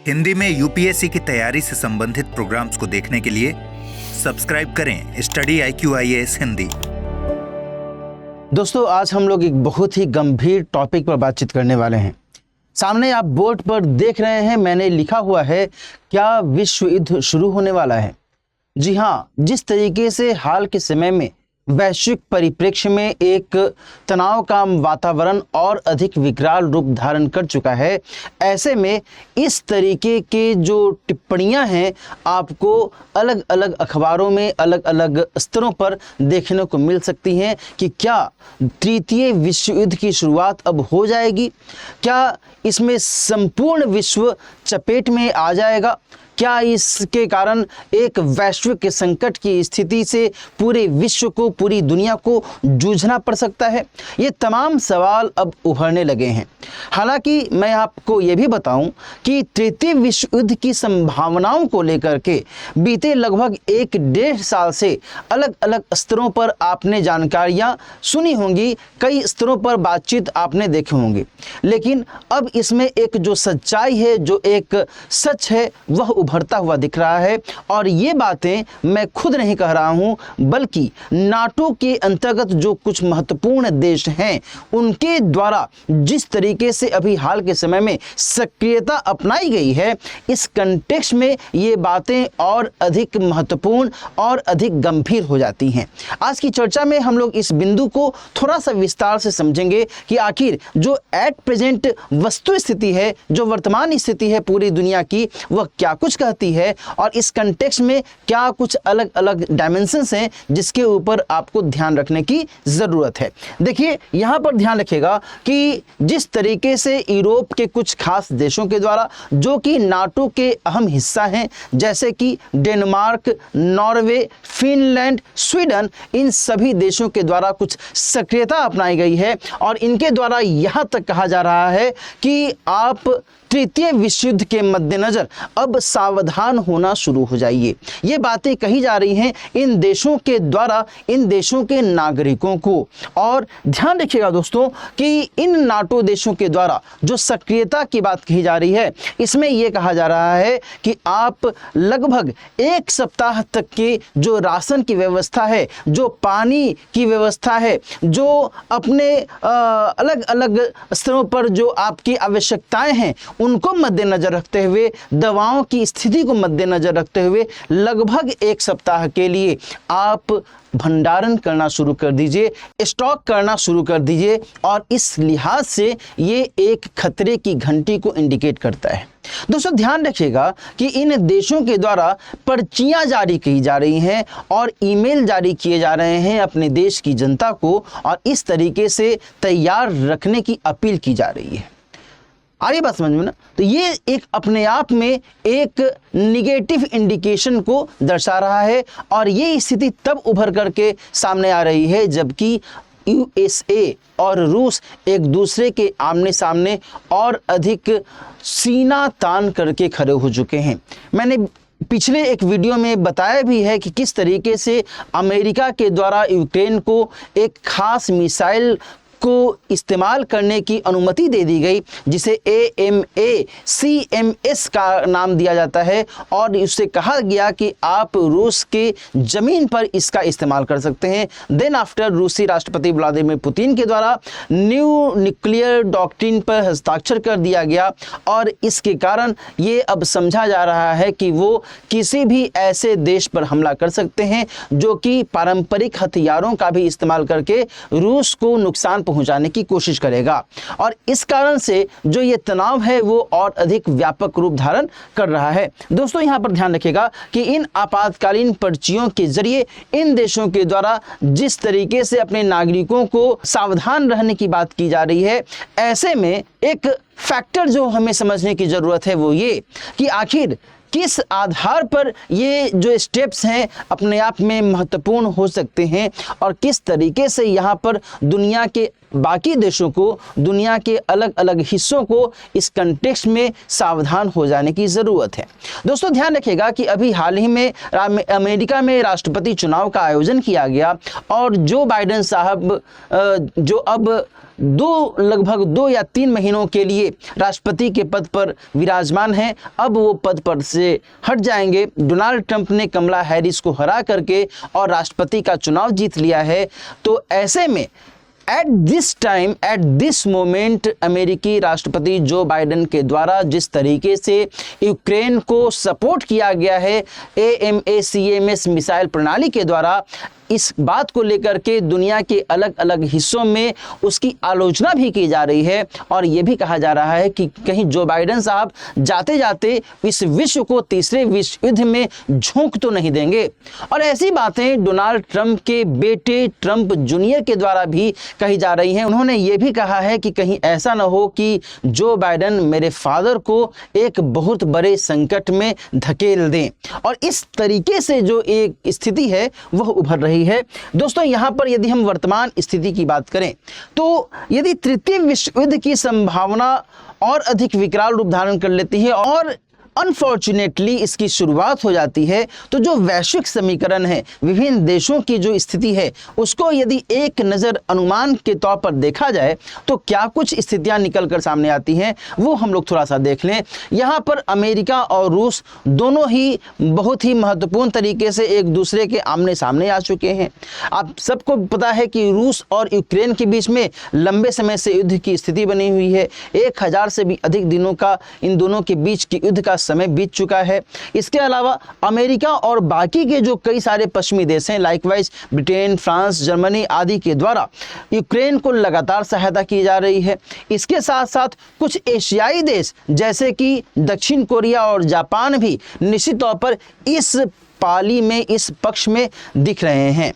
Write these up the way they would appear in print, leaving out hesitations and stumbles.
हिंदी में यूपीएससी की तैयारी से संबंधित प्रोग्राम्स को देखने के लिए सब्सक्राइब करें स्टडी IQIAS हिंदी। दोस्तों, आज हम लोग एक बहुत ही गंभीर टॉपिक पर बातचीत करने वाले हैं। सामने आप बोर्ड पर देख रहे हैं, मैंने लिखा हुआ है, क्या विश्व युद्ध शुरू होने वाला है। जी हाँ, जिस तरीके से हाल के समय में वैश्विक परिप्रेक्ष्य में एक तनाव का वातावरण और अधिक विकराल रूप धारण कर चुका है, ऐसे में इस तरीके के जो टिप्पणियां हैं आपको अलग अलग अखबारों में अलग अलग स्तरों पर देखने को मिल सकती हैं कि क्या तृतीय विश्व युद्ध की शुरुआत अब हो जाएगी, क्या इसमें संपूर्ण विश्व चपेट में आ जाएगा, क्या इसके कारण एक वैश्विक संकट की स्थिति से पूरे विश्व को, पूरी दुनिया को जूझना पड़ सकता है। ये तमाम सवाल अब उभरने लगे हैं। हालांकि मैं आपको ये भी बताऊं कि तृतीय विश्व युद्ध की संभावनाओं को लेकर के बीते लगभग 1-1.5 साल से अलग अलग स्तरों पर आपने जानकारियां सुनी होंगी, कई स्तरों पर बातचीत आपने देखे होंगे, लेकिन अब इसमें एक जो सच्चाई है, जो एक सच है, वह उभरता हुआ दिख रहा है। और ये बातें मैं खुद नहीं कह रहा हूं, बल्कि नाटो के अंतर्गत जो कुछ महत्वपूर्ण देश हैं उनके द्वारा जिस तरीके से अभी हाल के समय में सक्रियता अपनाई गई है, इस कंटेक्स्ट में ये बातें और अधिक महत्वपूर्ण और अधिक गंभीर हो जाती हैं। आज की चर्चा में हम लोग इस बिंदु को थोड़ा सा विस्तार से समझेंगे कि आखिर जो एट प्रेजेंट वस्तु स्थिति है, जो वर्तमान स्थिति है पूरी दुनिया की, वह क्या कुछ कहती है और इस कंटेक्स्ट में क्या कुछ अलग अलग डायमेंशंस हैं जिसके ऊपर आपको ध्यान रखने की जरूरत है। देखिए, यहां पर ध्यान रखिएगा कि जिस तरीके से यूरोप के कुछ खास देशों के द्वारा, जो कि नाटो के अहम हिस्सा हैं, जैसे कि डेनमार्क, नॉर्वे, फिनलैंड, स्वीडन, इन सभी देशों के द्वारा कुछ सक्रियता अपनाई गई है और इनके द्वारा यहां तक कहा जा रहा है कि आप तृतीय विश्व युद्ध के मद्देनजर अब सावधान होना शुरू हो जाइए। ये बातें कही जा रही हैं इन देशों के द्वारा, इन देशों के नागरिकों को। और ध्यान रखिएगा दोस्तों कि इन नाटो देशों के द्वारा जो सक्रियता की बात कही जा रही है, इसमें यह कहा जा रहा है कि आप लगभग 1 सप्ताह तक की जो राशन की व्यवस्था है, जो पानी की व्यवस्था है, जो अपने अलग अलग स्तरों पर जो आपकी आवश्यकताएं हैं उनको मद्देनजर रखते हुए, दवाओं की स्थिति को मद्देनजर रखते हुए लगभग 1 सप्ताह के लिए आप भंडारण करना शुरू कर दीजिए, स्टॉक करना शुरू कर दीजिए। और इस लिहाज से ये एक खतरे की घंटी को इंडिकेट करता है। दोस्तों, ध्यान रखिएगा कि इन देशों के द्वारा पर्चियां जारी की जा रही हैं और ईमेल जारी किए जा रहे हैं अपने देश की जनता को, और इस तरीके से तैयार रखने की अपील की जा रही है। आगे बात समझ में ना, तो ये एक अपने आप में एक निगेटिव इंडिकेशन को दर्शा रहा है और ये स्थिति तब उभर करके सामने आ रही है जबकि USA और रूस एक दूसरे के आमने सामने और अधिक सीना तान करके खड़े हो चुके हैं। मैंने पिछले एक वीडियो में बताया भी है कि किस तरीके से अमेरिका के द्वारा यूक्रेन को एक खास मिसाइल को इस्तेमाल करने की अनुमति दे दी गई, जिसे AMACMS का नाम दिया जाता है, और उससे कहा गया कि आप रूस के जमीन पर इसका इस्तेमाल कर सकते हैं। देन आफ्टर रूसी राष्ट्रपति व्लादिमीर पुतिन के द्वारा न्यू न्यूक्लियर डॉक्ट्रिन पर हस्ताक्षर कर दिया गया और इसके कारण ये अब समझा जा रहा है कि वो किसी भी ऐसे देश पर हमला कर सकते हैं जो कि पारंपरिक हथियारों का भी इस्तेमाल करके रूस को नुकसान पहुंचाने की कोशिश करेगा। और इस कारण से जो ये तनाव है वो और अधिक व्यापक रूप धारण कर रहा है। दोस्तों, यहां पर ध्यान रखिएगा कि इन आपातकालीन पर्चियों के जरिए इन देशों के द्वारा जिस तरीके से अपने नागरिकों को सावधान रहने की बात की जा रही है, ऐसे में एक फैक्टर जो हमें समझने की जरूरत है वो ये कि आखिर किस आधार पर ये जो स्टेप्स हैं अपने आप में महत्वपूर्ण हो सकते हैं और किस तरीके से यहाँ पर दुनिया के बाकी देशों को, दुनिया के अलग अलग हिस्सों को इस कंटेक्स्ट में सावधान हो जाने की ज़रूरत है। दोस्तों ध्यान रखिएगा कि अभी हाल ही में अमेरिका में राष्ट्रपति चुनाव का आयोजन किया गया और जो बाइडेन साहब जो अब लगभग 2 या 3 महीनों के लिए राष्ट्रपति के पद पर विराजमान हैं, अब वो पद पर से हट जाएंगे। डोनाल्ड ट्रंप ने कमला हैरिस को हरा करके और राष्ट्रपति का चुनाव जीत लिया है। तो ऐसे में एट दिस मोमेंट अमेरिकी राष्ट्रपति जो बाइडेन के द्वारा जिस तरीके से यूक्रेन को सपोर्ट किया गया है AMACMS मिसाइल प्रणाली के द्वारा, इस बात को लेकर के दुनिया के अलग अलग हिस्सों में उसकी आलोचना भी की जा रही है और यह भी कहा जा रहा है कि कहीं जो बाइडेन साहब जाते जाते इस विश्व को तीसरे विश्व युद्ध में झोंक तो नहीं देंगे। और ऐसी बातें डोनाल्ड ट्रंप के बेटे ट्रंप जूनियर के द्वारा भी कही जा रही हैं। उन्होंने ये भी कहा है कि कहीं ऐसा ना हो कि जो बाइडेन मेरे फादर को एक बहुत बड़े संकट में धकेल दें, और इस तरीके से जो एक स्थिति है वह उभर रही है। दोस्तों यहाँ पर यदि हम वर्तमान स्थिति की बात करें तो यदि तृतीय विश्व युद्ध की संभावना और अधिक विकराल रूप धारण कर लेती है और अनफॉर्चुनेटली इसकी शुरुआत हो जाती है, तो जो वैश्विक समीकरण है, विभिन्न देशों की जो स्थिति है, उसको यदि एक नज़र अनुमान के तौर पर देखा जाए तो क्या कुछ स्थितियां निकल कर सामने आती हैं वो हम लोग थोड़ा सा देख लें। यहाँ पर अमेरिका और रूस दोनों ही बहुत ही महत्वपूर्ण तरीके से एक दूसरे के आमने सामने आ चुके हैं। आप सबको पता है कि रूस और यूक्रेन के बीच में लंबे समय से युद्ध की स्थिति बनी हुई है। 1000 से भी अधिक दिनों का इन दोनों के बीच की युद्ध का समय बीत चुका है। इसके अलावा अमेरिका और बाकी के जो कई सारे पश्चिमी देश हैं, लाइकवाइज ब्रिटेन, फ्रांस, जर्मनी आदि के द्वारा यूक्रेन को लगातार सहायता की जा रही है। इसके साथ साथ कुछ एशियाई देश जैसे कि दक्षिण कोरिया और जापान भी निश्चित तौर पर इस पाली में, इस पक्ष में दिख रहे हैं।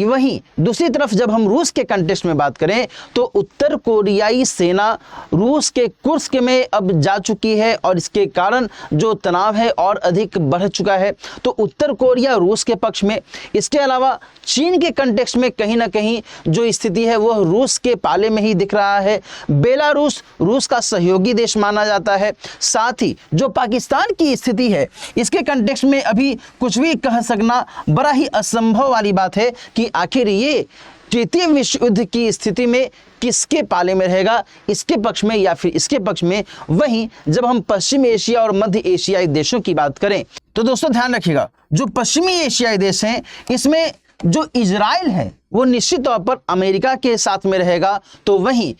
वहीं दूसरी तरफ जब हम रूस के कंटेक्स्ट में बात करें तो उत्तर कोरियाई सेना रूस के कुर्स्क में अब जा चुकी है और इसके कारण जो तनाव है और अधिक बढ़ चुका है। तो उत्तर कोरिया रूस के पक्ष में, इसके अलावा चीन के कंटेक्स्ट में कहीं ना कहीं जो स्थिति है वह रूस के पाले में ही दिख रहा है। बेलारूस रूस का सहयोगी देश माना जाता है। साथ ही जो पाकिस्तान की स्थिति है, इसके कंटेक्स्ट में अभी कुछ भी कह सकना बड़ा ही असंभव वाली बात है कि आखिर ये तृतीय विश्व युद्ध की स्थिति में किसके पाले में रहेगा, इसके पक्ष में या फिर इसके पक्ष में। वहीं जब हम पश्चिमी एशिया और मध्य एशियाई देशों की बात करें तो दोस्तों ध्यान रखिएगा, जो पश्चिमी एशियाई देश हैं इसमें जो इजराइल है वो निश्चित तौर पर अमेरिका के साथ में रहेगा। तो वहीं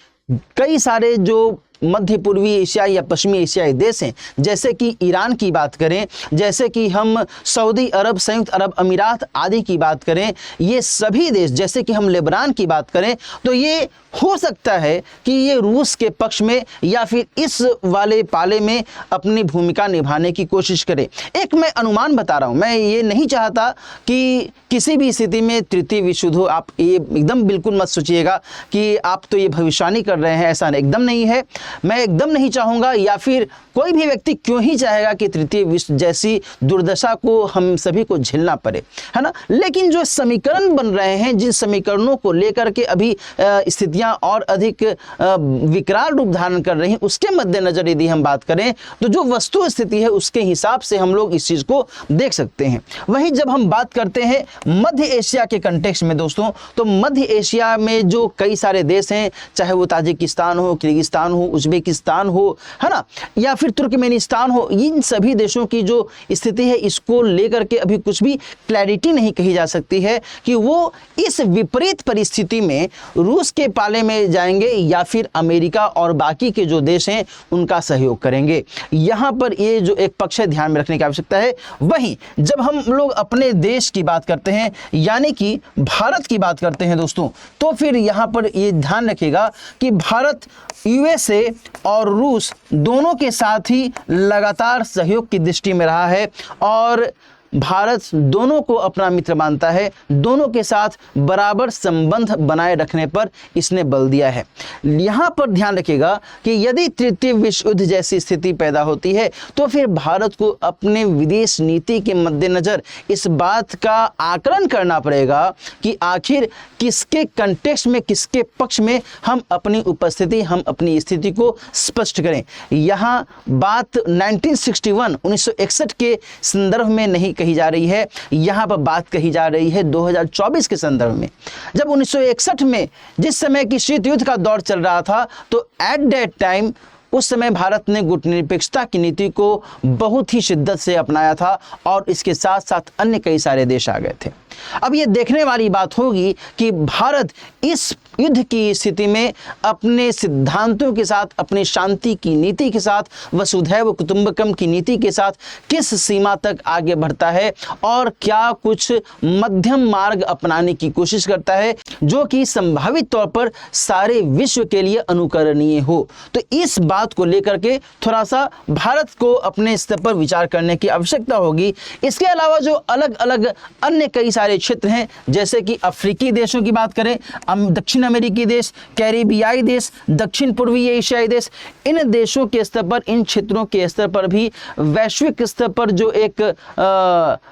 कई सारे जो मध्य पूर्वी एशिया या पश्चिमी एशियाई देश हैं, जैसे कि ईरान की बात करें, जैसे कि हम सऊदी अरब, संयुक्त अरब अमीरात आदि की बात करें, ये सभी देश, जैसे कि हम लेबनान की बात करें, तो ये हो सकता है कि ये रूस के पक्ष में या फिर इस वाले पाले में अपनी भूमिका निभाने की कोशिश करें। एक मैं अनुमान बता रहा हूँ, मैं ये नहीं चाहता कि किसी भी स्थिति में तृतीय विश्व युद्ध हो। आप ये एकदम बिल्कुल मत सोचिएगा कि आप तो ये भविष्यवाणी कर रहे हैं, ऐसा एकदम नहीं है। मैं एकदम नहीं चाहूँगा, या फिर कोई भी व्यक्ति क्यों ही चाहेगा कि तृतीय विश्व जैसी दुर्दशा को हम सभी को झेलना पड़े, है ना। लेकिन जो समीकरण बन रहे हैं, जिन समीकरणों को लेकर के अभी स्थितियां और अधिक विकराल रूप धारण कर रही हैं, उसके मद्देनजर यदि हम बात करें तो जो वस्तु स्थिति है उसके हिसाब से हम लोग इस चीज को देख सकते हैं। वहीं जब हम बात करते हैं मध्य एशिया के कंटेक्स्ट में दोस्तों, तो मध्य एशिया में जो कई सारे देश हैं, चाहे वो ताजिकिस्तान हो, किर्गिस्तान हो, उज्बेकिस्तान हो, है ना, या फिर तुर्कमेनिस्तान हो, इन सभी देशों की जो स्थिति है इसको लेकर के अभी कुछ भी क्लैरिटी नहीं कही जा सकती है कि वो इस विपरीत परिस्थिति में रूस के पाले में जाएंगे या फिर अमेरिका और बाकी के जो देश हैं उनका सहयोग करेंगे। यहाँ पर ये जो एक पक्ष है ध्यान में रखने की आवश्यकता है। वहीं जब हम लोग अपने देश की बात करते हैं, यानी कि भारत की बात करते हैं दोस्तों, तो फिर यहाँ पर ये ध्यान रखिएगा कि भारत यूएसए और रूस दोनों के साथ ही लगातार सहयोग की दृष्टि में रहा है और भारत दोनों को अपना मित्र मानता है, दोनों के साथ बराबर संबंध बनाए रखने पर इसने बल दिया है। यहाँ पर ध्यान रखिएगा कि यदि तृतीय विश्व युद्ध जैसी स्थिति पैदा होती है तो फिर भारत को अपने विदेश नीति के मद्देनजर इस बात का आकलन करना पड़ेगा कि आखिर किसके कंटेक्स्ट में, किसके पक्ष में हम अपनी उपस्थिति, हम अपनी स्थिति को स्पष्ट करें। यहाँ बात 1961 के संदर्भ में नहीं कही जा रही है, यहाँ पर बात कही जा रही है 2024 के संदर्भ में। जब 1961 में जिस समय की शीत युद्ध का दौर चल रहा था तो एट दैट टाइम उस समय भारत ने गुटनिरपेक्षता की नीति को बहुत ही शिद्दत से अपनाया था और इसके साथ साथ अन्य कई सारे देश आ गए थे। अब ये देखने वाली बात होगी कि भारत इस युद्ध की स्थिति में अपने सिद्धांतों के साथ, अपने शांति की नीति के साथ, वसुधैव कुटुंबकम की नीति के साथ किस सीमा तक आगे बढ़ता है और क्या कुछ मध्यम मार्ग अपनाने की कोशिश करता है जो कि संभावित तौर पर सारे विश्व के लिए अनुकरणीय हो। तो इस बात को लेकर के थोड़ा सा भारत को अपने स्तर पर विचार करने की आवश्यकता होगी। इसके अलावा जो अलग अलग अन्य कई सारे क्षेत्र हैं, जैसे कि अफ्रीकी देशों की बात करें, दक्षिण अमेरिकी देश, कैरिबियाई देश, दक्षिण पूर्वी एशियाई देश, इन देशों के स्तर पर, इन क्षेत्रों के स्तर पर भी वैश्विक स्तर पर जो एक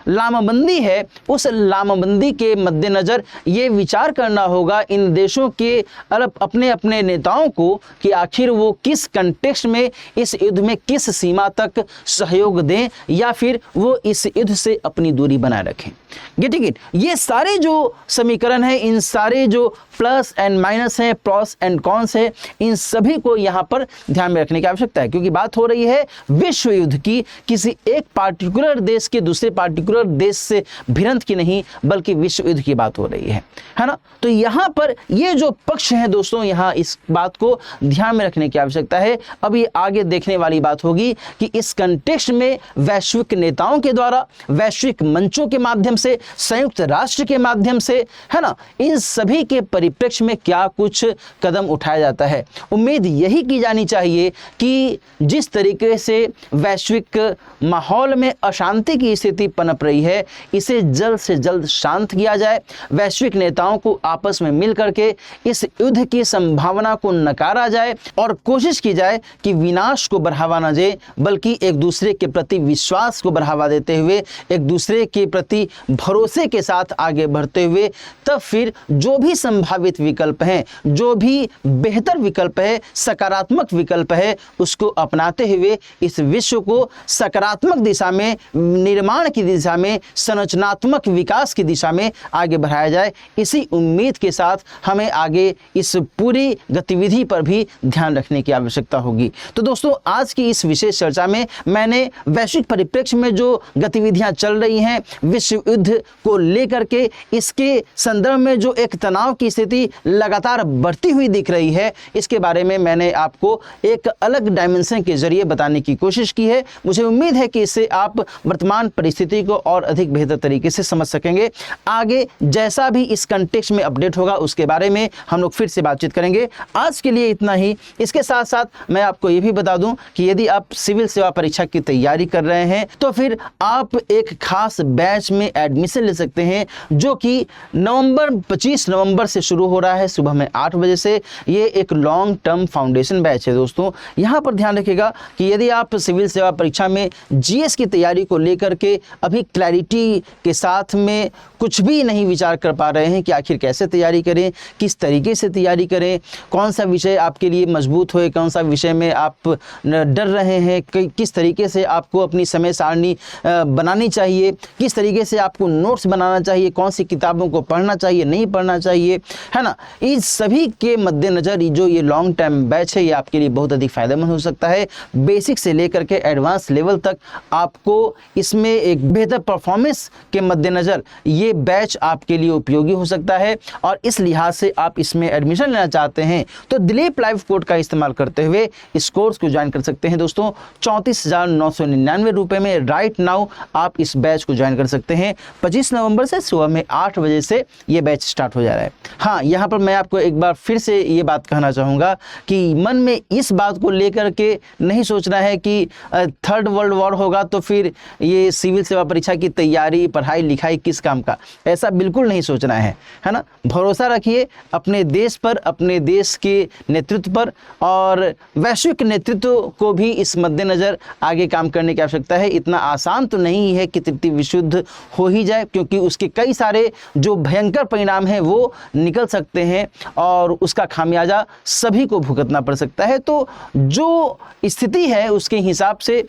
लामबंदी है, उस लामबंदी के मद्देनजर ये विचार करना होगा इन देशों के अपने अपने नेताओं को कि आखिर वो किस कंटेक्स्ट में इस युद्ध में किस सीमा तक सहयोग दें या फिर वो इस युद्ध से अपनी दूरी बनाए रखें। Getting it? ये सारे जो समीकरण हैं, इन सारे जो प्लस एंड माइनस हैं, प्रॉस एंड कॉन्स है, इन सभी को यहाँ पर ध्यान में रखने की आवश्यकता है, क्योंकि बात हो रही है विश्व युद्ध की, किसी एक पार्टिकुलर देश के दूसरे पार्टिकुलर देश से भिड़ंत की नहीं, बल्कि विश्व युद्ध की बात हो रही है ना। तो यहाँ पर ये जो पक्ष है दोस्तों, यहाँ इस बात को ध्यान में रखने की आवश्यकता है। अब ये आगे देखने वाली बात होगी कि इस कंटेक्स्ट में वैश्विक नेताओं के द्वारा, वैश्विक मंचों के माध्यम से, संयुक्त राष्ट्र के माध्यम से, है ना, इन सभी के परिप्रेक्ष्य में क्या कुछ कदम उठाया जाता है। उम्मीद यही की जानी चाहिए कि जिस तरीके से वैश्विक माहौल में अशांति की स्थिति पनप रही है, इसे जल्द से जल्द शांत किया जाए। वैश्विक नेताओं को आपस में मिल करके इस युद्ध की संभावना को नकारा जाए और कोशिश की जाए कि विनाश को बढ़ावा न दे, बल्कि एक दूसरे के प्रति विश्वास को बढ़ावा देते हुए, एक दूसरे के प्रति भरोसे के साथ आगे बढ़ते हुए, तब फिर जो भी संभावित विकल्प हैं, जो भी बेहतर विकल्प है, सकारात्मक विकल्प है, उसको अपनाते हुए इस विश्व को सकारात्मक दिशा में, निर्माण की दिशा में, संरचनात्मक विकास की दिशा में आगे बढ़ाया जाए। इसी उम्मीद के साथ हमें आगे इस पूरी गतिविधि पर भी ध्यान रखने की आवश्यकता होगी। तो दोस्तों, आज की इस विशेष चर्चा में मैंने वैश्विक परिप्रेक्ष्य में जो गतिविधियां चल रही हैं विश्व युद्ध को लेकर के, इसके संदर्भ में जो एक तनाव की स्थिति लगातार बढ़ती हुई दिख रही है, इसके बारे में मैंने आपको एक अलग डायमेंशन के जरिए बताने की कोशिश की है। मुझे उम्मीद है कि इससे आप वर्तमान परिस्थिति को और अधिक बेहतर तरीके से समझ सकेंगे। आगे जैसा भी इस कंटेक्स्ट में अपडेट होगा उसके बारे में हम लोग फिर से बातचीत करेंगे। आज के लिए इतना ही। इसके साथ साथ मैं आपको ये भी बता दूं कि यदि आप सिविल सेवा परीक्षा की तैयारी कर रहे हैं तो फिर आप एक खास बैच में एडमिशन ले सकते हैं, जो कि 25 नवंबर से शुरू हो रहा है सुबह में 8 बजे से। ये एक लॉन्ग टर्म फाउंडेशन बैच है दोस्तों। यहाँ पर ध्यान रखिएगा कि यदि आप सिविल सेवा परीक्षा में जीएस की तैयारी को लेकर के अभी क्लैरिटी के साथ में कुछ भी नहीं विचार कर पा रहे हैं कि आखिर कैसे तैयारी करें, किस तरीके से तैयारी करें, कौन सा विषय आपके लिए मजबूत होए, कौन सा विषय में आप डर रहे हैं, किस तरीके से आपको अपनी समय सारणी बनानी चाहिए, किस तरीके से आपको नोट्स बनाना चाहिए, कौन सी किताबों को पढ़ना चाहिए, नहीं पढ़ना चाहिए, है ना, इस सभी के मद्देनजर जो ये लॉन्ग टर्म बैच है ये आपके लिए बहुत अधिक फायदेमंद हो सकता है। बेसिक से लेकर के एडवांस लेवल तक आपको इसमें एक बेहतर परफॉर्मेंस के मद्देनजर ये बैच आपके लिए उपयोगी हो सकता है। और इस लिहाज से आप इसमें एडमिशन लेना चाहते हैं तो दिलीप लाइव कोड का इस्तेमाल करते हुए इस कोर्स को ज्वाइन कर सकते हैं दोस्तों। 34,999 रुपए में राइट नाउ आप इस बैच को ज्वाइन कर सकते हैं। 25 नवंबर से सुबह में 8 बजे से ये बैच स्टार्ट हो जा रहा है। हाँ, यहाँ पर पर मैं आपको एक बार फिर से ये बात कहना चाहूँगा कि मन में इस बात को लेकर के नहीं सोचना है कि थर्ड वर्ल्ड वॉर होगा तो फिर ये सिविल सेवा परीक्षा की तैयारी पढ़ाई लिखाई किस काम का, ऐसा बिल्कुल नहीं सोचना है ना। भरोसा रखिए अपने देश पर, अपने देश के नेतृत्व पर, और वैश्विक नेतृत्व को भी इस मद्देनज़र आगे काम करने की आवश्यकता है। इतना आसान तो नहीं है कि तृतीय विश्व युद्ध हो ही जाए, क्योंकि उसके कई सारे जो भयंकर परिणाम हैं वो निकल सकते हैं और उसका खामियाजा सभी को भुगतना पड़ सकता है। तो जो स्थिति है उसके हिसाब से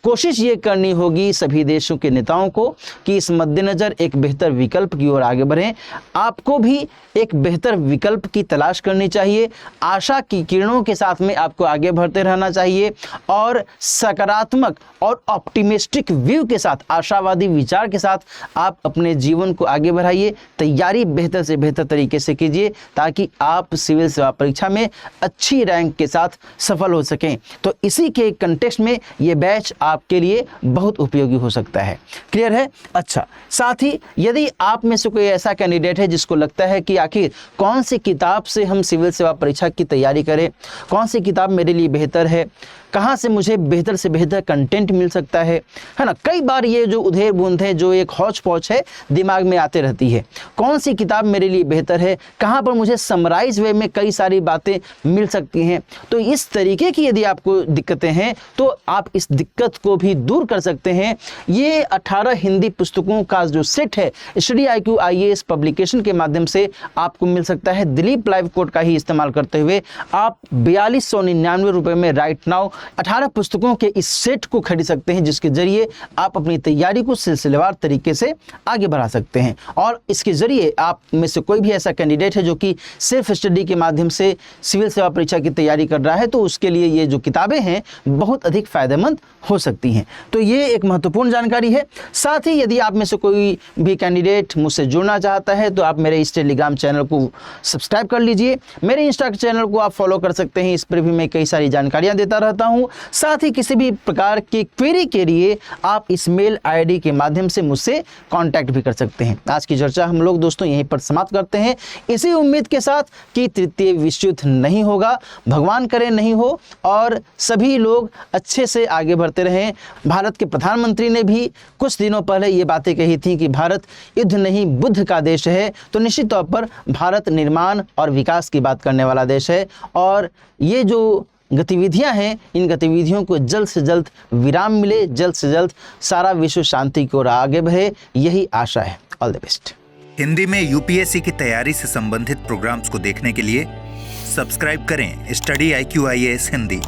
कोशिश ये करनी होगी सभी देशों के नेताओं को कि इस मद्देनज़र एक बेहतर विकल्प की ओर आगे बढ़ें। आपको भी एक बेहतर विकल्प की तलाश करनी चाहिए। आशा की किरणों के साथ में आपको आगे बढ़ते रहना चाहिए और सकारात्मक और ऑप्टिमिस्टिक व्यू के साथ, आशावादी विचार के साथ आप अपने जीवन को आगे बढ़ाइए। तैयारी बेहतर से बेहतर तरीके से कीजिए ताकि आप सिविल सेवा परीक्षा में अच्छी रैंक के साथ सफल हो सकें। तो इसी के कंटेक्स्ट में ये बैच आपके लिए बहुत उपयोगी हो सकता है। क्लियर है? अच्छा, साथ ही यदि आप में से कोई ऐसा कैंडिडेट है जिसको लगता है कि आखिर कौन सी किताब से हम सिविल सेवा परीक्षा की तैयारी करें, कौन सी किताब मेरे लिए बेहतर है, कहाँ से मुझे बेहतर से बेहतर कंटेंट मिल सकता है ना। कई बार ये जो उधेड़ बूंद है, जो एक हौच पौच है, दिमाग में आते रहती है। कौन सी किताब मेरे लिए बेहतर है, कहाँ पर मुझे समराइज वे में कई सारी बातें मिल सकती हैं। तो इस तरीके की यदि आपको दिक्कतें हैं तो आप इस दिक्कत को भी दूर कर सकते हैं। ये 18 हिंदी पुस्तकों का जो सेट है स्टडी IQ IAS पब्लिकेशन के माध्यम से आपको मिल सकता है। दिलीप लाइव कोड का ही इस्तेमाल करते हुए आप 4299 रुपये में राइट नाउ 18 पुस्तकों के इस सेट को खरीद सकते हैं, जिसके जरिए आप अपनी तैयारी को सिलसिलेवार तरीके से आगे बढ़ा सकते हैं। और इसके जरिए आप में से कोई भी ऐसा कैंडिडेट है जो कि सेल्फ स्टडी के माध्यम से सिविल सेवा परीक्षा की तैयारी कर रहा है, तो उसके लिए ये जो किताबें हैं बहुत अधिक फायदेमंद हो सकती हैं। तो ये एक महत्वपूर्ण जानकारी है। साथ ही यदि आप में से कोई भी कैंडिडेट मुझसे जुड़ना चाहता है तो आप मेरे इस टेलीग्राम चैनल को सब्सक्राइब कर लीजिए। मेरे इंस्टा चैनल को आप फॉलो कर सकते हैं, इस पर भी मैं कई सारी जानकारियाँ देता रहता हूँ। साथ ही किसी भी प्रकार की क्वेरी के लिए आप इस मेल ID के माध्यम से मुझसे कांटेक्ट भी कर सकते हैं। आज की चर्चा हम लोग दोस्तों यहीं पर समाप्त करते हैं, इसी उम्मीद के साथ कि तृतीय विश्व युद्ध नहीं होगा, भगवान करे नहीं हो, और सभी लोग अच्छे से आगे बढ़ते रहें। भारत के प्रधानमंत्री ने भी कुछ दिनों पहले ये बातें कही थी कि भारत युद्ध नहीं बुद्ध का देश है। तो निश्चित तौर पर भारत निर्माण और विकास की बात करने वाला देश है, और ये जो गतिविधियां हैं, इन गतिविधियों को जल्द से जल्द विराम मिले, जल्द से जल्द सारा विश्व शांति की ओर आगे बढ़े, यही आशा है। All the best. हिंदी में UPSC की तैयारी से संबंधित प्रोग्राम्स को देखने के लिए सब्सक्राइब करें स्टडी IQ IAS हिंदी।